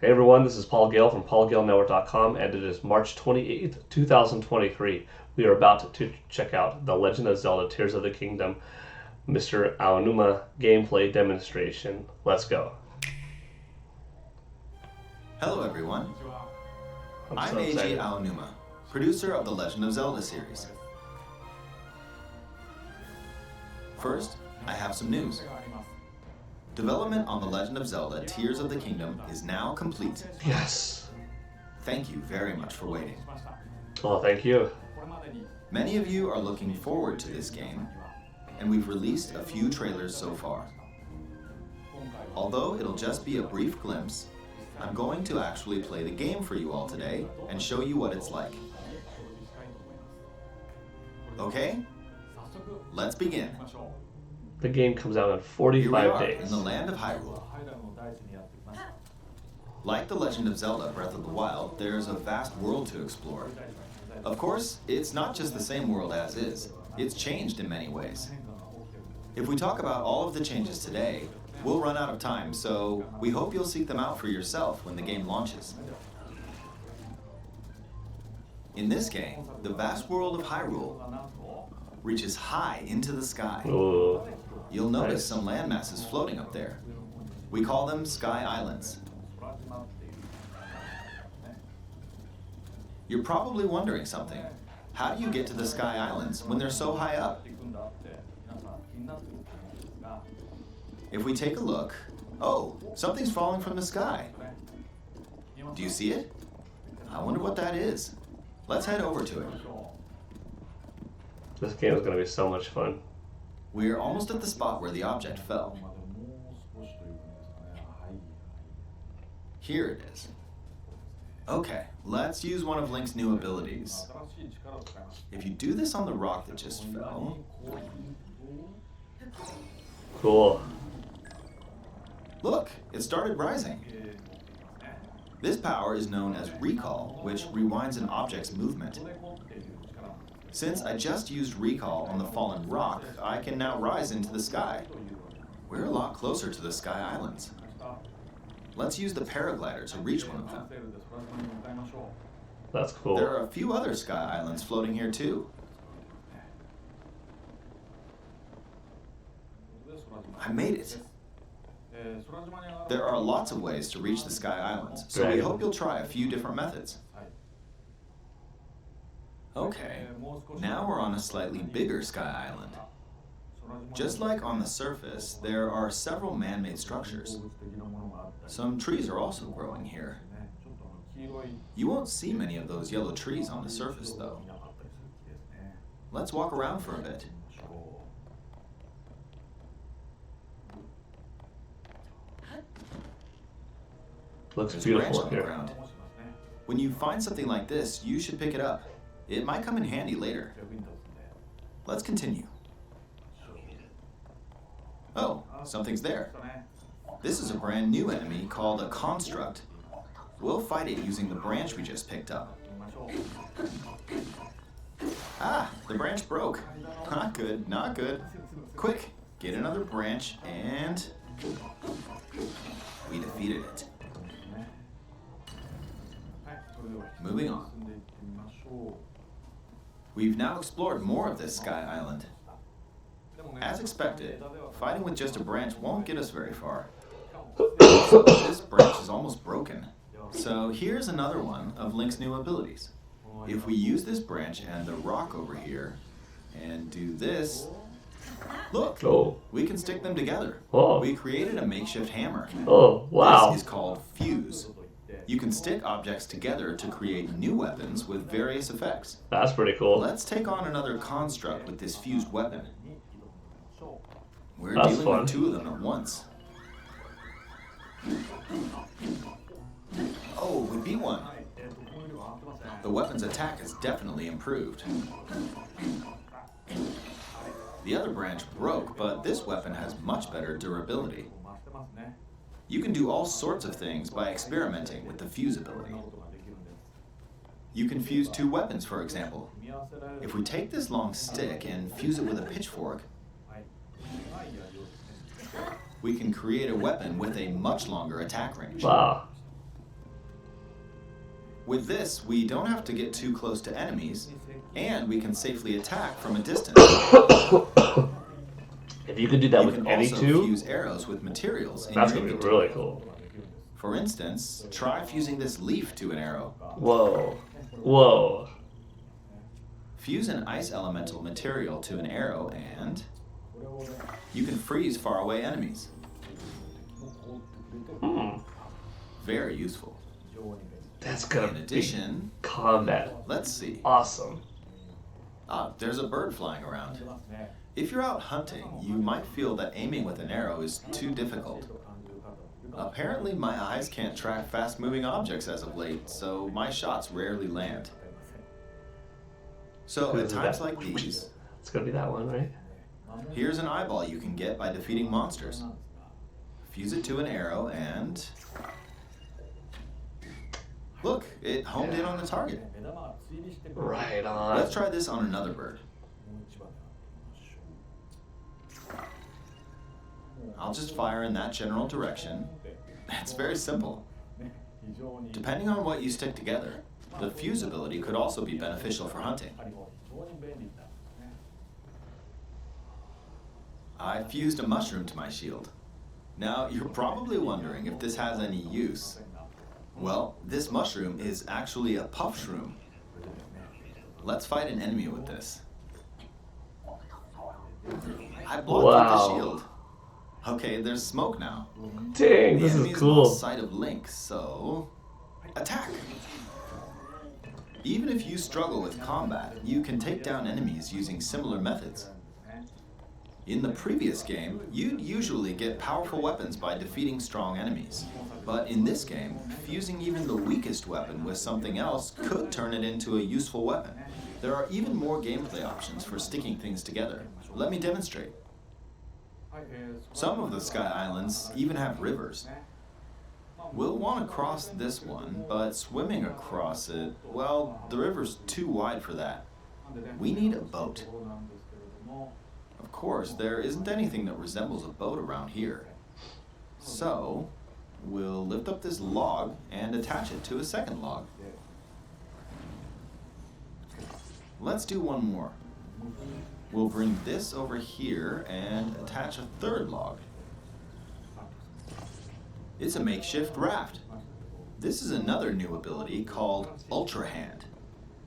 Hey everyone, this is Paul Gale from paulgalenetwork.com, and it is March 28th, 2023. We are about to check out The Legend of Zelda Tears of the Kingdom, Mr. Aonuma gameplay demonstration. Let's go. Hello everyone, I'm so excited. Aonuma, producer of the Legend of Zelda series. First, I have some news. Development on The Legend of Zelda Tears of the Kingdom is now complete. Yes. Thank you very much for waiting. Well, thank you. Many of you are looking forward to this game, and we've released a few trailers so far. Although it'll just be a brief glimpse, I'm going to actually play the game for you all today and show you what it's like. Okay? Let's begin. The game comes out in Here 45 we are days. in the land of Hyrule. Like The Legend of Zelda Breath of the Wild, there's a vast world to explore. Of course, it's not just the same world as is. It's changed in many ways. If we talk about all of the changes today, we'll run out of time, so we hope you'll seek them out for yourself when the game launches. In this game, the vast world of Hyrule reaches high into the sky. Ooh. You'll notice Nice. some land masses floating up there. We call them Sky Islands. You're probably wondering something. How do you get to the Sky Islands when they're so high up? If we take a look, oh, something's falling from the sky. Do you see it? I wonder what that is. Let's head over to it. This game is going to be so much fun. We're almost at the spot where the object fell. Here it is. Okay, let's use one of Link's new abilities. If you do this on the rock that just fell, Cool. look, it started rising. This power is known as recall, which rewinds an object's movement. Since I just used recall on the fallen rock, I can now rise into the sky. We're a lot closer to the Sky Islands. Let's use the paraglider to reach one of them. That's cool. There are a few other Sky Islands floating here too. I made it. There are lots of ways to reach the Sky Islands, so we hope you'll try a few different methods. Okay, now we're on a slightly bigger Sky Island. Just like on the surface, there are several man-made structures. Some trees are also growing here. You won't see many of those yellow trees on the surface, though. Let's walk around for a bit. Looks There's a branch beautiful on up the here. ground. When you find something like this, you should pick it up. It might come in handy later. Let's continue. Oh, something's there. This is a brand new enemy called a construct. We'll fight it using the branch we just picked up. Ah, the branch broke. Not good, not good. Quick, get another branch and we defeated it. Moving on. We've now explored more of this Sky Island. As expected, fighting with just a branch won't get us very far. This branch is almost broken. So here's another one of Link's new abilities. If we use this branch and the rock over here, and do this, look, Oh. we can stick them together. Oh. We created a makeshift hammer. Oh, wow. This is called fuse. You can stick objects together to create new weapons with various effects. That's pretty cool. Let's take on another construct with this fused weapon. We're That's dealing fun. with two of them at once. Oh, we beat one. The weapon's attack has definitely improved. The other branch broke, but this weapon has much better durability. You can do all sorts of things by experimenting with the fuse ability. You can fuse two weapons, for example. If we take this long stick and fuse it with a pitchfork, we can create a weapon with a much longer attack range. Wow. With this, we don't have to get too close to enemies, and we can safely attack from a distance. If you could do that You with can any also two, fuse arrows with materials in that's your gonna be inventory. really cool. For instance, try fusing this leaf to an arrow. Whoa. Whoa. Fuse an ice elemental material to an arrow and you can freeze faraway enemies. Very useful. That's gonna In be addition, combat. let's see. Awesome. There's a bird flying around. If you're out hunting, you might feel that aiming with an arrow is too difficult. Apparently, my eyes can't track fast-moving objects as of late, so my shots rarely land. So at times like these, It's gonna be that one, right? here's an eyeball you can get by defeating monsters. Fuse it to an arrow and... Look, it homed in on the target. Right on. Let's try this on another bird. I'll just fire in that general direction. It's very simple. Depending on what you stick together, the fuse ability could also be beneficial for hunting. I fused a mushroom to my shield. Now, you're probably wondering if this has any use. Well, this mushroom is actually a puff shroom. Let's fight an enemy with this. I blocked up the shield. Okay, there's smoke now. Dang, The this is enemy's cool. lost sight of Link, so... attack! Even if you struggle with combat, you can take down enemies using similar methods. In the previous game, you'd usually get powerful weapons by defeating strong enemies. But in this game, fusing even the weakest weapon with something else could turn it into a useful weapon. There are even more gameplay options for sticking things together. Let me demonstrate. Some of the Sky Islands even have rivers. We'll want to cross this one, but swimming across it, well, the river's too wide for that. We need a boat. Of course, there isn't anything that resembles a boat around here. So, we'll lift up this log and attach it to a second log. Let's do one more. We'll bring this over here and attach a third log. It's a makeshift raft. This is another new ability called Ultra Hand.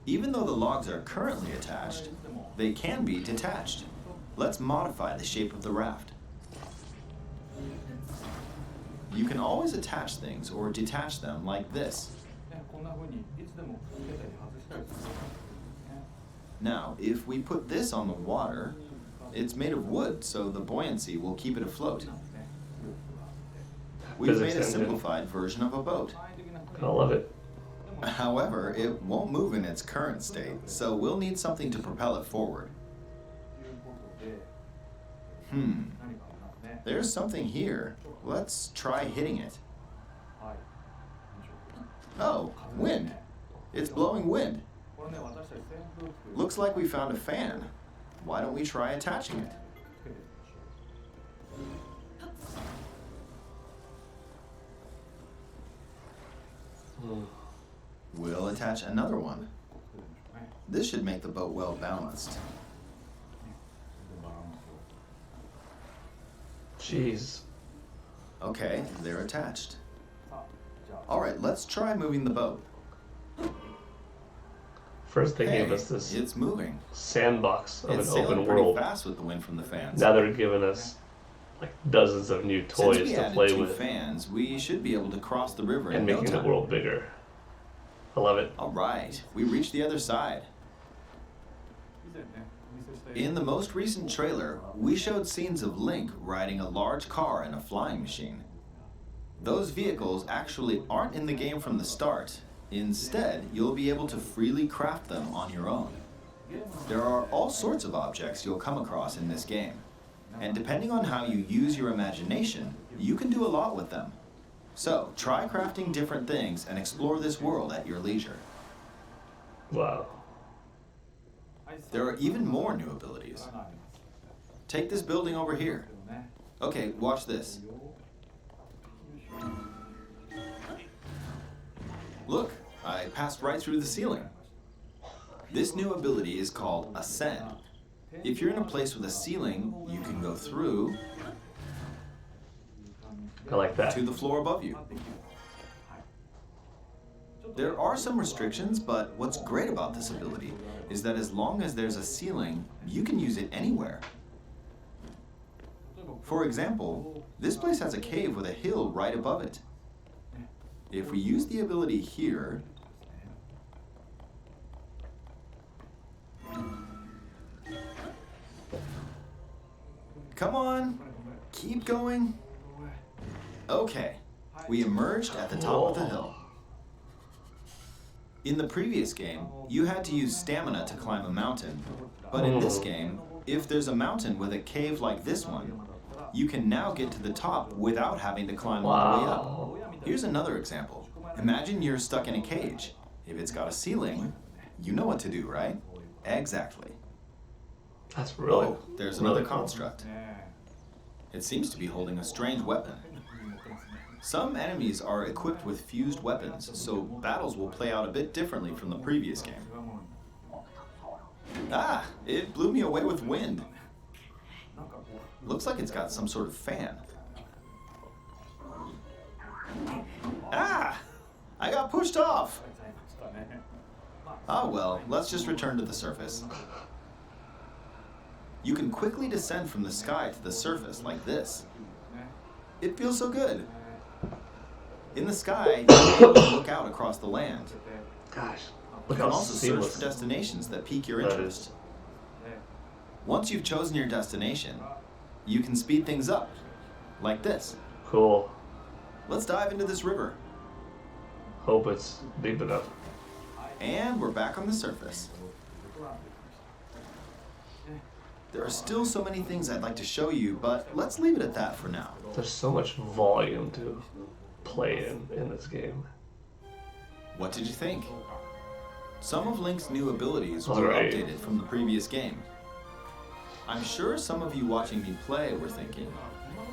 Even though the logs are currently attached, they can be detached. Let's modify the shape of the raft. You can always attach things or detach them like this. Now, if we put this on the water, it's made of wood, so the buoyancy will keep it afloat. We've Physics made a engine. simplified version of a boat. I love it. However, it won't move in its current state, so we'll need something to propel it forward. There's something here. Let's try hitting it. Oh, wind. It's blowing wind. Looks like we found a fan. Why don't we try attaching it? We'll attach another one. This should make the boat well balanced. Jeez. Okay, they're attached. Alright, let's try moving the boat. First they Hey, gave us this it's moving. sandbox of It's an sailing open pretty world. fast with the wind from the fans. Now they're giving us like dozens of new Since toys we to added play 2 with fans, we should be able to cross the river and in no making the time. world bigger. I love it. Alright, we reached the other side. In the most recent trailer, we showed scenes of Link riding a large car and a flying machine. Those vehicles actually aren't in the game from the start. Instead, you'll be able to freely craft them on your own. There are all sorts of objects you'll come across in this game. And depending on how you use your imagination, you can do a lot with them. So, try crafting different things and explore this world at your leisure. Wow. There are even more new abilities. Take this building over here. Okay, watch this. Look, I passed right through the ceiling. This new ability is called Ascend. If you're in a place with a ceiling, you can go through I like that. to the floor above you. There are some restrictions, but what's great about this ability is that as long as there's a ceiling, you can use it anywhere. For example, this place has a cave with a hill right above it. If we use the ability here, come on, keep going. Okay, we emerged at the top of the hill. In the previous game, you had to use stamina to climb a mountain, but in this game, if there's a mountain with a cave like this one, you can now get to the top without having to climb all the way up. Here's another example. Imagine you're stuck in a cage. If it's got a ceiling, you know what to do, right? Exactly. That's really. Oh, there's really another cool. construct. It seems to be holding a strange weapon. Some enemies are equipped with fused weapons, so battles will play out a bit differently from the previous game. Ah, it blew me away with wind. Looks like it's got some sort of fan. Ah, I got pushed off. Ah well, let's just return to the surface. You can quickly descend from the sky to the surface like this. It feels so good. In the sky, you can look out across the land. Gosh, You look can how also search seamless for destinations that pique your that interest. is. Once you've chosen your destination, you can speed things up, like this. Cool. Let's dive into this river. Hope it's deep enough. And we're back on the surface. There are still so many things I'd like to show you, but let's leave it at that for now. There's so much volume to play in this game. What did you think? Some of Link's new abilities were Alright. updated from the previous game. I'm sure some of you watching me play were thinking,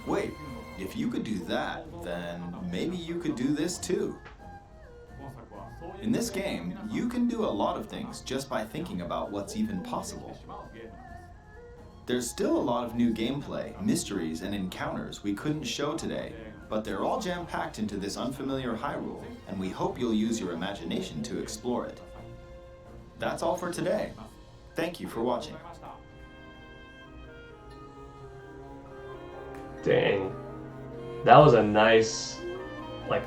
wait, if you could do that, then maybe you could do this too. In this game, you can do a lot of things just by thinking about what's even possible. There's still a lot of new gameplay, mysteries, and encounters we couldn't show today, but they're all jam-packed into this unfamiliar Hyrule, and we hope you'll use your imagination to explore it. That's all for today. Thank you for watching. Dang. That was a nice, like,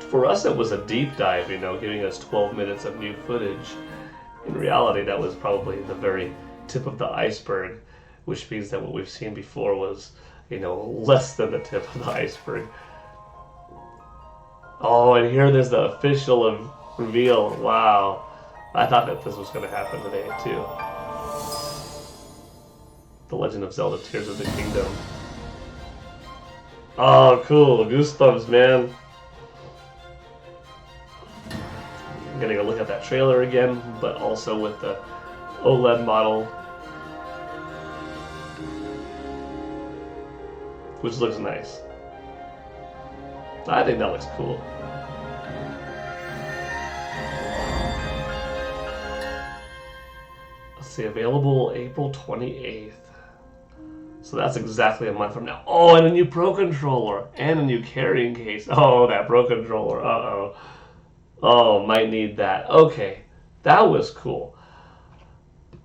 for us it was a deep dive, you know, giving us 12 minutes of new footage. In reality, that was probably the very tip of the iceberg, which means that what we've seen before was, you know, less than the tip of the iceberg. Oh, and here there's the official reveal. Wow. I thought that this was going to happen today, too. The Legend of Zelda Tears of the Kingdom. Oh, cool. Goosebumps, man. I'm going to go look at that trailer again, but also with the OLED model, which looks nice. I think that looks cool. Let's see, available April 28th. So that's exactly a month from now. Oh, and a new Pro Controller and a new carrying case. Oh, that Pro Controller. Uh-oh. Oh, might need that. Okay, that was cool.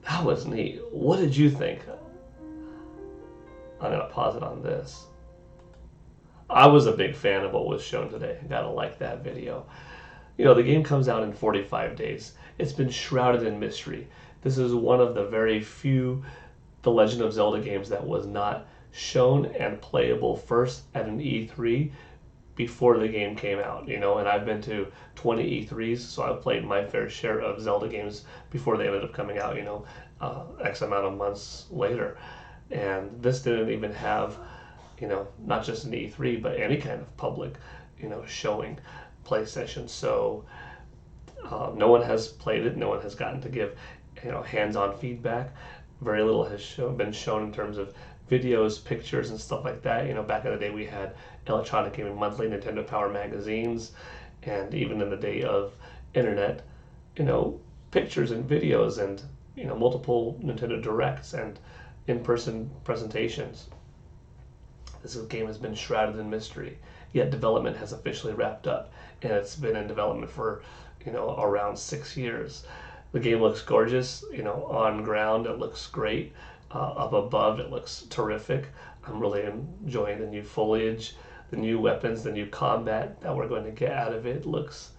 That was neat. What did you think? I'm going to pause it on this. I was a big fan of what was shown today. Gotta like that video. You know, the game comes out in 45 days. It's been shrouded in mystery. This is one of the very few The Legend of Zelda games that was not shown and playable first at an E3 before the game came out, you know, and I've been to 20 E3s, so I've played my fair share of Zelda games before they ended up coming out, you know, X amount of months later. And this didn't even have, you know, not just an E3, but any kind of public, you know, showing, play session. So no one has played it, no one has gotten to give, you know, hands-on feedback. Very little has been shown in terms of videos, pictures, and stuff like that. You know, back in the day we had Electronic Gaming Monthly, Nintendo Power magazines, and even in the day of internet, you know, pictures and videos and, you know, multiple Nintendo Directs and in-person presentations. This game has been shrouded in mystery, yet development has officially wrapped up, and it's been in development for, you know, around 6 years. The game looks gorgeous, you know, on ground it looks great, up above it looks terrific. I'm really enjoying the new foliage, the new weapons, the new combat that we're going to get out of it. Looks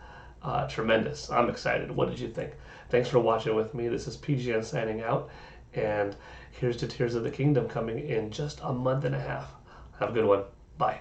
tremendous. I'm excited. What did you think? Thanks for watching with me. This is PGN signing out, and here's to Tears of the Kingdom coming in just a month and a half. Have a good one. Bye.